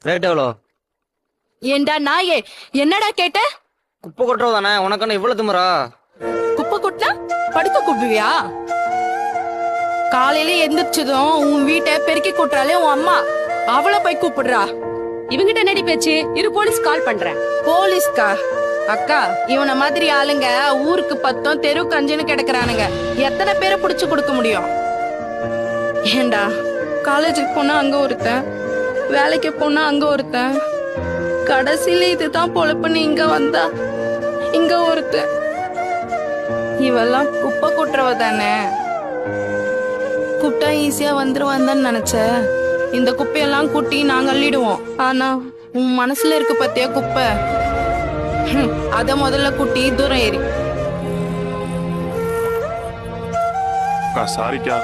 Rate எவ்வளோ? ஏண்டா நாயே, என்னடா கேட்ட? குப்பை கொட்டுறது தானே, உனக்கான இவ்வளவு திமிரா? குப்பை கொட்டா படுக்க கூப்பிடுவியா? காலையில எந்திரிச்சதும் உன் வீட்டை பெருக்கி கூட்டுறாலே உன் அம்மா, அவளை போய் கூப்பிடுறா. இவங்கிட்ட நடி பேச்சு, இரு போலீஸ் கால் பண்றேன். போலீஸ்கா? அக்கா, இவன மாதிரி ஆளுங்க ஊருக்கு 10 தெருவுக்கு 5ன்னு கிடக்குறானுங்க. எத்தனை பேரை புடிச்சு கொடுக்க முடியும்? ஏண்டா, காலேஜுக்கு போனா அங்க ஒருத்தன், வேலைக்கு போனா அங்க ஒருத்தன், கடைசியில இதுதான் பொழப்புன்னு இங்க வந்தா இங்க ஒருத்தன். இவெல்லாம் குப்பை கொட்டுறவ தானே, கூப்பிட்டா ஈஸியா வந்துருவான்னு தான் நினைச்ச. இந்த குப்பையெல்லாம் கூட்டி நாங்க அள்ளிடுவோம். ஆனா உன் மனசுல இருக்கு பத்தியா குப்பை, அத முதல்ல கூட்டி தூரம் ஏறி. சாரிக்கா.